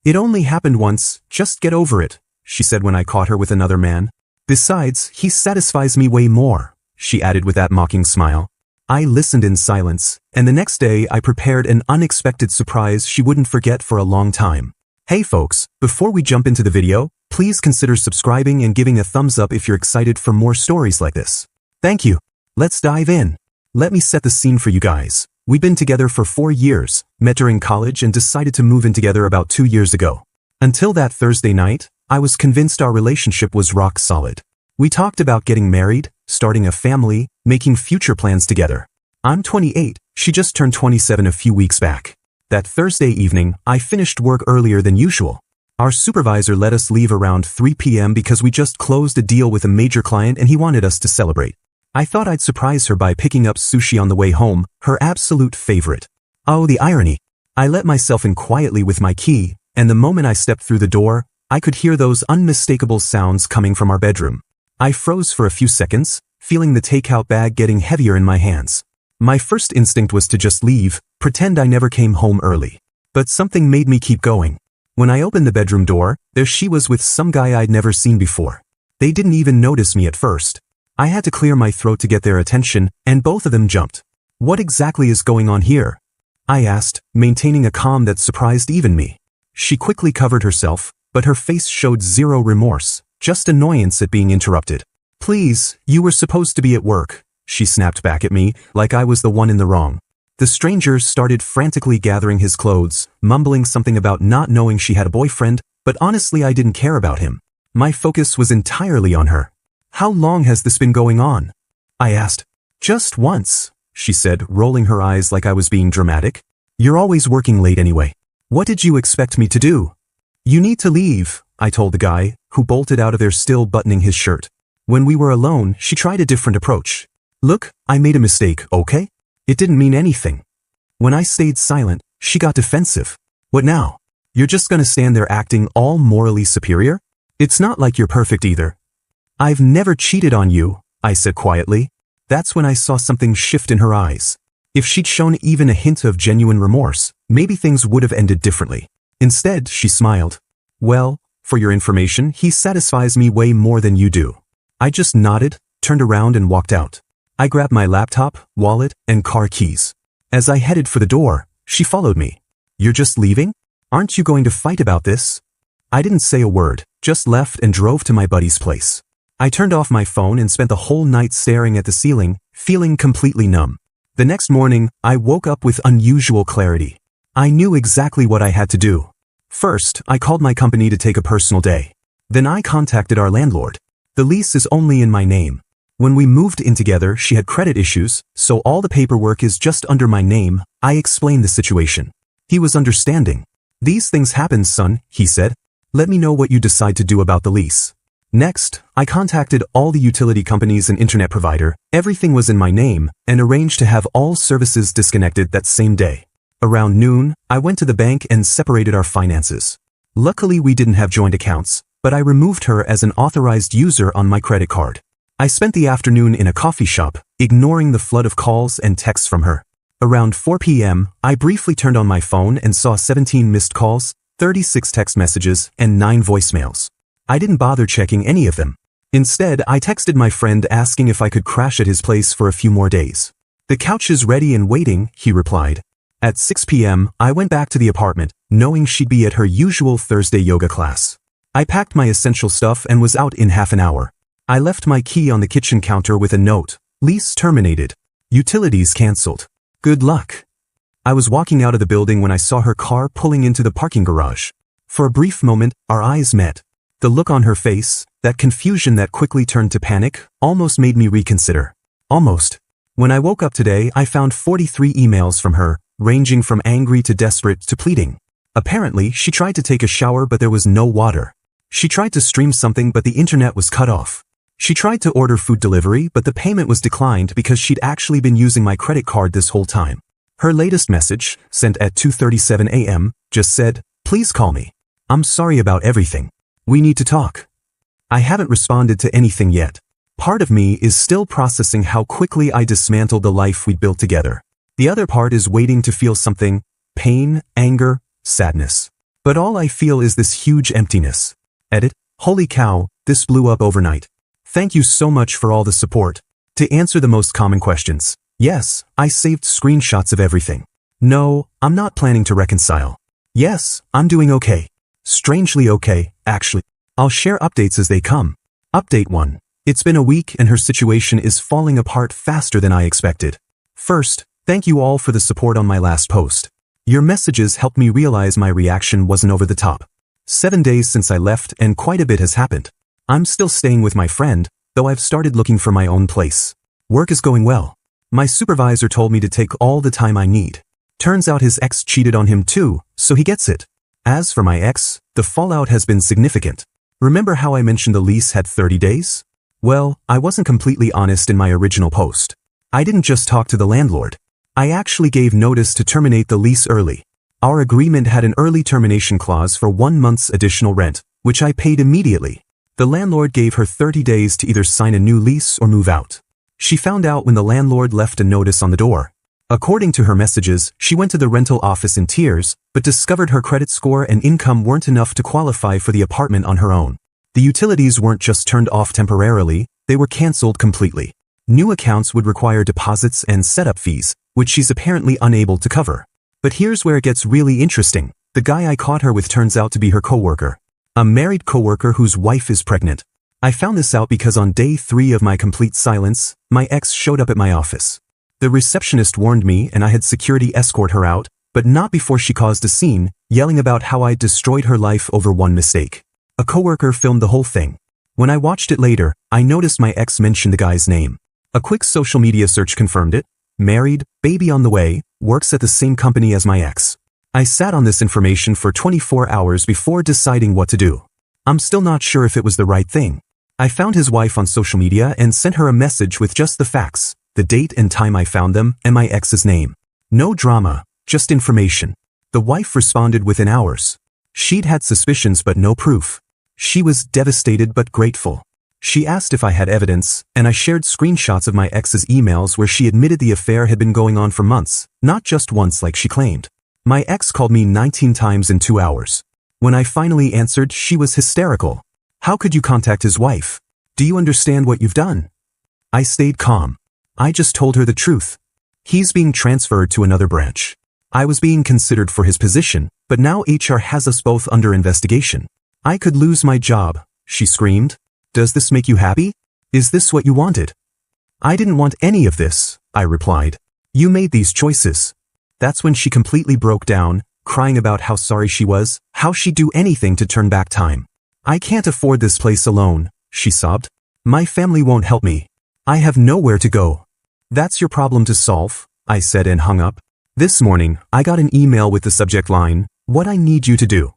It only happened once, just get over it, she said when I caught her with another man. Besides, he satisfies me way more, she added with that mocking smile. I listened in silence, and the next day I prepared an unexpected surprise she wouldn't forget for a long time. Hey folks, before we jump into the video, please consider subscribing and giving a thumbs up if you're excited for more stories like this. Thank you. Let's dive in. Let me set the scene for you guys. We've been together for 4 years, met during college and decided to move in together about 2 years ago. Until that Thursday night, I was convinced our relationship was rock solid. We talked about getting married, starting a family, making future plans together. I'm 28, she just turned 27 a few weeks back. That Thursday evening, I finished work earlier than usual. Our supervisor let us leave around 3 p.m. because we just closed a deal with a major client and he wanted us to celebrate. I thought I'd surprise her by picking up sushi on the way home, her absolute favorite. Oh, the irony. I let myself in quietly with my key, and the moment I stepped through the door, I could hear those unmistakable sounds coming from our bedroom. I froze for a few seconds, feeling the takeout bag getting heavier in my hands. My first instinct was to just leave, pretend I never came home early. But something made me keep going. When I opened the bedroom door, there she was with some guy I'd never seen before. They didn't even notice me at first. I had to clear my throat to get their attention, and both of them jumped. What exactly is going on here? I asked, maintaining a calm that surprised even me. She quickly covered herself, but her face showed zero remorse, just annoyance at being interrupted. Please, you were supposed to be at work, she snapped back at me, like I was the one in the wrong. The stranger started frantically gathering his clothes, mumbling something about not knowing she had a boyfriend, but honestly I didn't care about him. My focus was entirely on her. How long has this been going on? I asked. Just once, she said, rolling her eyes like I was being dramatic. You're always working late anyway. What did you expect me to do? You need to leave, I told the guy, who bolted out of there still buttoning his shirt. When we were alone, she tried a different approach. Look, I made a mistake, okay? It didn't mean anything. When I stayed silent, she got defensive. What now? You're just gonna stand there acting all morally superior? It's not like you're perfect either. I've never cheated on you, I said quietly. That's when I saw something shift in her eyes. If she'd shown even a hint of genuine remorse, maybe things would have ended differently. Instead, she smiled. Well, for your information, he satisfies me way more than you do. I just nodded, turned around and walked out. I grabbed my laptop, wallet, and car keys. As I headed for the door, she followed me. You're just leaving? Aren't you going to fight about this? I didn't say a word, just left and drove to my buddy's place. I turned off my phone and spent the whole night staring at the ceiling, feeling completely numb. The next morning, I woke up with unusual clarity. I knew exactly what I had to do. First, I called my company to take a personal day. Then I contacted our landlord. The lease is only in my name. When we moved in together, she had credit issues, so all the paperwork is just under my name. I explained the situation. He was understanding. These things happen, son, he said. Let me know what you decide to do about the lease. Next, I contacted all the utility companies and internet provider, everything was in my name, and arranged to have all services disconnected that same day. Around noon, I went to the bank and separated our finances. Luckily we didn't have joint accounts, but I removed her as an authorized user on my credit card. I spent the afternoon in a coffee shop, ignoring the flood of calls and texts from her. Around 4 p.m., I briefly turned on my phone and saw 17 missed calls, 36 text messages, and 9 voicemails. I didn't bother checking any of them. Instead, I texted my friend asking if I could crash at his place for a few more days. The couch is ready and waiting, he replied. At 6 p.m., I went back to the apartment, knowing she'd be at her usual Thursday yoga class. I packed my essential stuff and was out in half an hour. I left my key on the kitchen counter with a note. Lease terminated. Utilities canceled. Good luck. I was walking out of the building when I saw her car pulling into the parking garage. For a brief moment, our eyes met. The look on her face, that confusion that quickly turned to panic, almost made me reconsider. Almost. When I woke up today, I found 43 emails from her, ranging from angry to desperate to pleading. Apparently, she tried to take a shower but there was no water. She tried to stream something but the internet was cut off. She tried to order food delivery but the payment was declined because she'd actually been using my credit card this whole time. Her latest message, sent at 2:37 a.m., just said, "Please call me. I'm sorry about everything. We need to talk." I haven't responded to anything yet. Part of me is still processing how quickly I dismantled the life we'd built together. The other part is waiting to feel something, pain, anger, sadness. But all I feel is this huge emptiness. Edit. Holy cow, this blew up overnight. Thank you so much for all the support. To answer the most common questions. Yes, I saved screenshots of everything. No, I'm not planning to reconcile. Yes, I'm doing okay. Strangely okay, actually. I'll share updates as they come. Update 1. It's been a week and her situation is falling apart faster than I expected. First, thank you all for the support on my last post. Your messages helped me realize my reaction wasn't over the top. 7 days since I left and quite a bit has happened. I'm still staying with my friend, though I've started looking for my own place. Work is going well. My supervisor told me to take all the time I need. Turns out his ex cheated on him too, so he gets it. As for my ex, the fallout has been significant. Remember how I mentioned the lease had 30 days? Well, I wasn't completely honest in my original post. I didn't just talk to the landlord. I actually gave notice to terminate the lease early. Our agreement had an early termination clause for 1 month's additional rent, which I paid immediately. The landlord gave her 30 days to either sign a new lease or move out. She found out when the landlord left a notice on the door. According to her messages, she went to the rental office in tears, but discovered her credit score and income weren't enough to qualify for the apartment on her own. The utilities weren't just turned off temporarily, they were cancelled completely. New accounts would require deposits and setup fees, which she's apparently unable to cover. But here's where it gets really interesting. The guy I caught her with turns out to be her coworker. A married coworker whose wife is pregnant. I found this out because on day 3 of my complete silence, my ex showed up at my office. The receptionist warned me and I had security escort her out, but not before she caused a scene, yelling about how I destroyed her life over one mistake. A coworker filmed the whole thing. When I watched it later, I noticed my ex mentioned the guy's name. A quick social media search confirmed it. Married, baby on the way, works at the same company as my ex. I sat on this information for 24 hours before deciding what to do. I'm still not sure if it was the right thing. I found his wife on social media and sent her a message with just the facts, the date and time I found them, and my ex's name. No drama, just information. The wife responded within hours. She'd had suspicions but no proof. She was devastated but grateful. She asked if I had evidence, and I shared screenshots of my ex's emails where she admitted the affair had been going on for months, not just once like she claimed. My ex called me 19 times in 2 hours. When I finally answered, she was hysterical. How could you contact his wife? Do you understand what you've done? I stayed calm. I just told her the truth. He's being transferred to another branch. I was being considered for his position, but now HR has us both under investigation. I could lose my job, she screamed. Does this make you happy? Is this what you wanted? I didn't want any of this, I replied. You made these choices. That's when she completely broke down, crying about how sorry she was, how she'd do anything to turn back time. I can't afford this place alone, she sobbed. My family won't help me. I have nowhere to go. That's your problem to solve, I said and hung up. This morning, I got an email with the subject line, what I need you to do.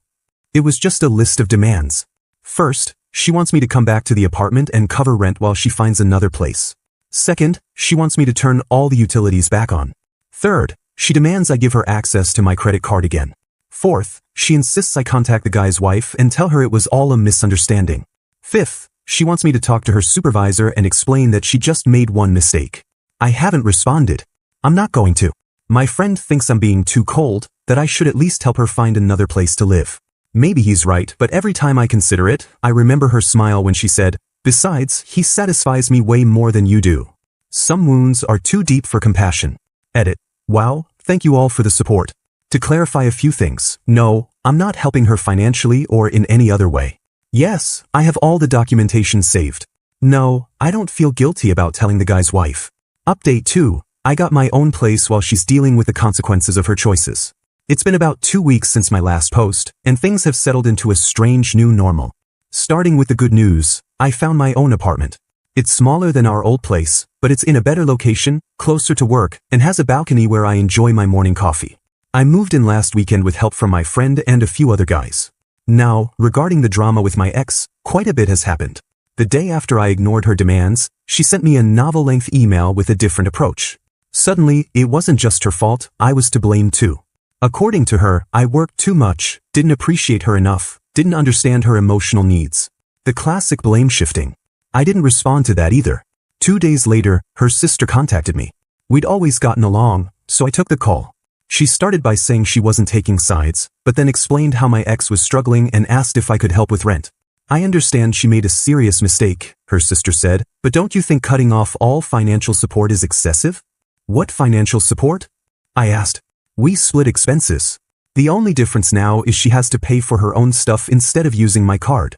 It was just a list of demands. First, she wants me to come back to the apartment and cover rent while she finds another place. Second, she wants me to turn all the utilities back on. Third, she demands I give her access to my credit card again. Fourth, she insists I contact the guy's wife and tell her it was all a misunderstanding. Fifth, she wants me to talk to her supervisor and explain that she just made one mistake. I haven't responded. I'm not going to. My friend thinks I'm being too cold, that I should at least help her find another place to live. Maybe he's right, but every time I consider it, I remember her smile when she said, besides, he satisfies me way more than you do. Some wounds are too deep for compassion. Edit. Wow, thank you all for the support. To clarify a few things, no, I'm not helping her financially or in any other way. Yes, I have all the documentation saved. No, I don't feel guilty about telling the guy's wife. Update 2. I got my own place while she's dealing with the consequences of her choices. It's been about 2 weeks since my last post, and things have settled into a strange new normal. Starting with the good news, I found my own apartment. It's smaller than our old place, but it's in a better location, closer to work, and has a balcony where I enjoy my morning coffee. I moved in last weekend with help from my friend and a few other guys. Now, regarding the drama with my ex, quite a bit has happened. The day after I ignored her demands, she sent me a novel-length email with a different approach. Suddenly, it wasn't just her fault, I was to blame too. According to her, I worked too much, didn't appreciate her enough, didn't understand her emotional needs. The classic blame shifting. I didn't respond to that either. 2 days later, her sister contacted me. We'd always gotten along, so I took the call. She started by saying she wasn't taking sides, but then explained how my ex was struggling and asked if I could help with rent. I understand she made a serious mistake, her sister said, but don't you think cutting off all financial support is excessive? What financial support? I asked. We split expenses. The only difference now is she has to pay for her own stuff instead of using my card.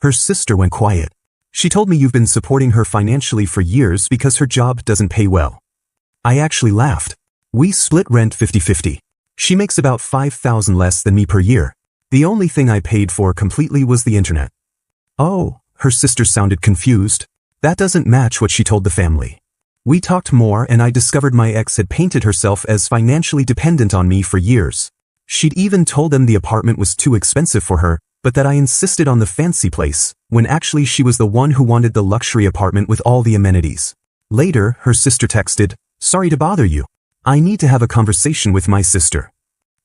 Her sister went quiet. She told me you've been supporting her financially for years because her job doesn't pay well. I actually laughed. We split rent 50-50. She makes about $5,000 less than me per year. The only thing I paid for completely was the internet. Oh, her sister sounded confused. That doesn't match what she told the family. We talked more and I discovered my ex had painted herself as financially dependent on me for years. She'd even told them the apartment was too expensive for her, but that I insisted on the fancy place, when actually she was the one who wanted the luxury apartment with all the amenities. Later, her sister texted, "Sorry to bother you. I need to have a conversation with my sister."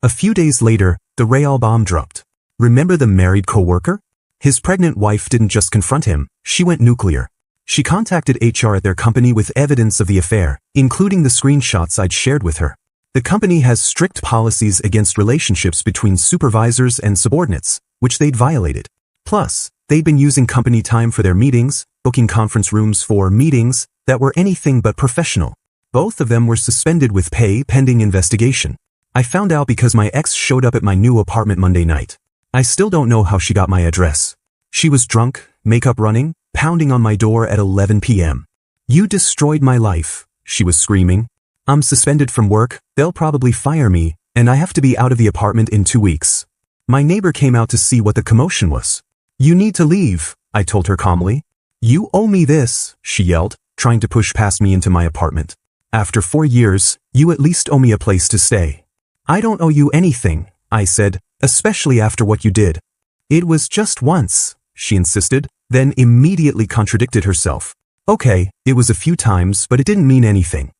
A few days later, the real bomb dropped. Remember the married coworker? His pregnant wife didn't just confront him, she went nuclear. She contacted HR at their company with evidence of the affair, including the screenshots I'd shared with her. The company has strict policies against relationships between supervisors and subordinates, which they'd violated. Plus, they'd been using company time for their meetings, booking conference rooms for meetings that were anything but professional. Both of them were suspended with pay pending investigation. I found out because my ex showed up at my new apartment Monday night. I still don't know how she got my address. She was drunk, makeup running, pounding on my door at 11 p.m. "You destroyed my life," she was screaming. "I'm suspended from work, they'll probably fire me, and I have to be out of the apartment in 2 weeks." My neighbor came out to see what the commotion was. "You need to leave," I told her calmly. "You owe me this," she yelled, trying to push past me into my apartment. "After 4 years, you at least owe me a place to stay." "I don't owe you anything," I said, "especially after what you did." "It was just once," she insisted, then immediately contradicted herself. "Okay, it was a few times, but it didn't mean anything."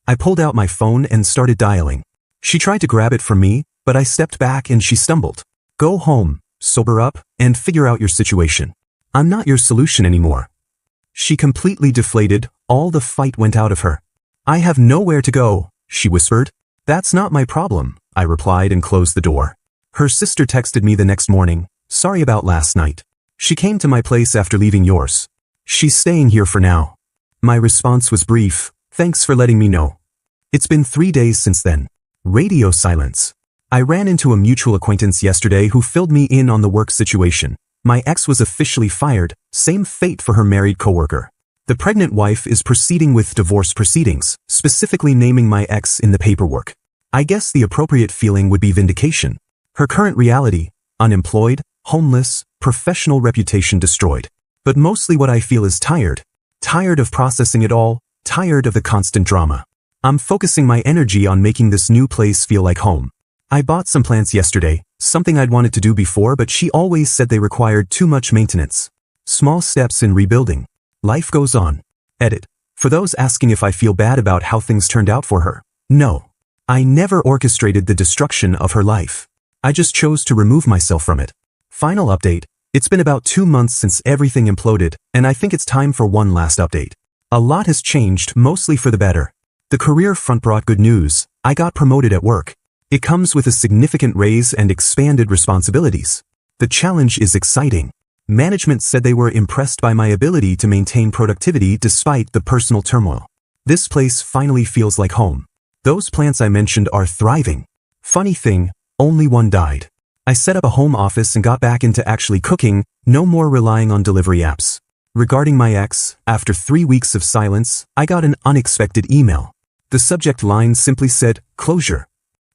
I pulled out my phone and started dialing. She tried to grab it from me, but I stepped back and she stumbled. "Go home, sober up, and figure out your situation. I'm not your solution anymore." She completely deflated, all the fight went out of her. "I have nowhere to go," she whispered. "That's not my problem," I replied and closed the door. Her sister texted me the next morning, "Sorry about last night. She came to my place after leaving yours. She's staying here for now." My response was brief, "Thanks for letting me know." It's been 3 days since then. Radio silence. I ran into a mutual acquaintance yesterday who filled me in on the work situation. My ex was officially fired, same fate for her married coworker. The pregnant wife is proceeding with divorce proceedings, specifically naming my ex in the paperwork. I guess the appropriate feeling would be vindication. Her current reality, unemployed, homeless, professional reputation destroyed. But mostly what I feel is tired. Tired of processing it all, tired of the constant drama. I'm focusing my energy on making this new place feel like home. I bought some plants yesterday, something I'd wanted to do before, but she always said they required too much maintenance. Small steps in rebuilding. Life goes on. Edit. For those asking if I feel bad about how things turned out for her, no. I never orchestrated the destruction of her life. I just chose to remove myself from it. Final update. It's been about 2 months since everything imploded, and I think it's time for one last update. A lot has changed, mostly for the better. The career front brought good news. I got promoted at work. It comes with a significant raise and expanded responsibilities. The challenge is exciting. Management said they were impressed by my ability to maintain productivity despite the personal turmoil. This place finally feels like home. Those plants I mentioned are thriving. Funny thing, only one died. I set up a home office and got back into actually cooking, no more relying on delivery apps. Regarding my ex, after 3 weeks of silence, I got an unexpected email. The subject line simply said, "Closure."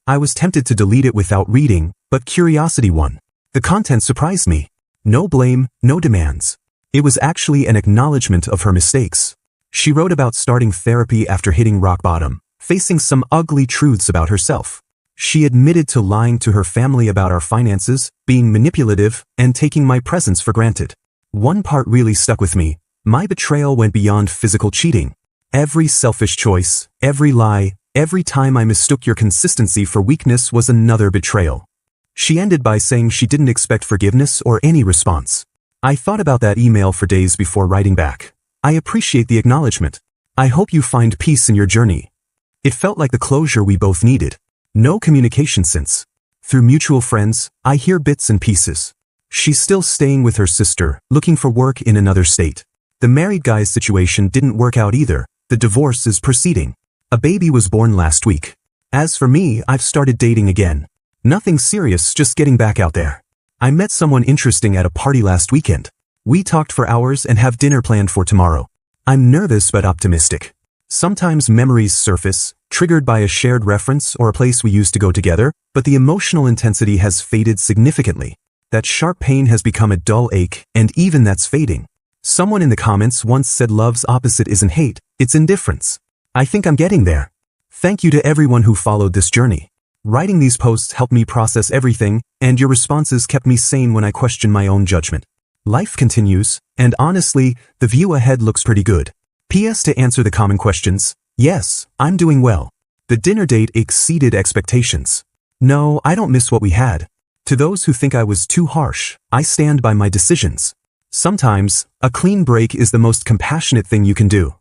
I was tempted to delete it without reading, but curiosity won. The content surprised me. No blame, no demands. It was actually an acknowledgement of her mistakes. She wrote about starting therapy after hitting rock bottom, facing some ugly truths about herself. She admitted to lying to her family about our finances, being manipulative, and taking my presence for granted. One part really stuck with me. My betrayal went beyond physical cheating. Every selfish choice, every lie, every time I mistook your consistency for weakness was another betrayal. She ended by saying she didn't expect forgiveness or any response. I thought about that email for days before writing back. I appreciate the acknowledgement. I hope you find peace in your journey. It felt like the closure we both needed. No communication since. Through mutual friends, I hear bits and pieces. She's still staying with her sister, looking for work in another state. The married guy's situation didn't work out either. The divorce is proceeding. A baby was born last week. As for me, I've started dating again. Nothing serious, just getting back out there. I met someone interesting at a party last weekend. We talked for hours and have dinner planned for tomorrow. I'm nervous but optimistic. Sometimes memories surface, triggered by a shared reference or a place we used to go together, but the emotional intensity has faded significantly. That sharp pain has become a dull ache, and even that's fading. Someone in the comments once said love's opposite isn't hate, it's indifference. I think I'm getting there. Thank you to everyone who followed this journey. Writing these posts helped me process everything, and your responses kept me sane when I questioned my own judgment. Life continues, and honestly, the view ahead looks pretty good. P.S. To answer the common questions, yes, I'm doing well. The dinner date exceeded expectations. No, I don't miss what we had. To those who think I was too harsh, I stand by my decisions. Sometimes, a clean break is the most compassionate thing you can do.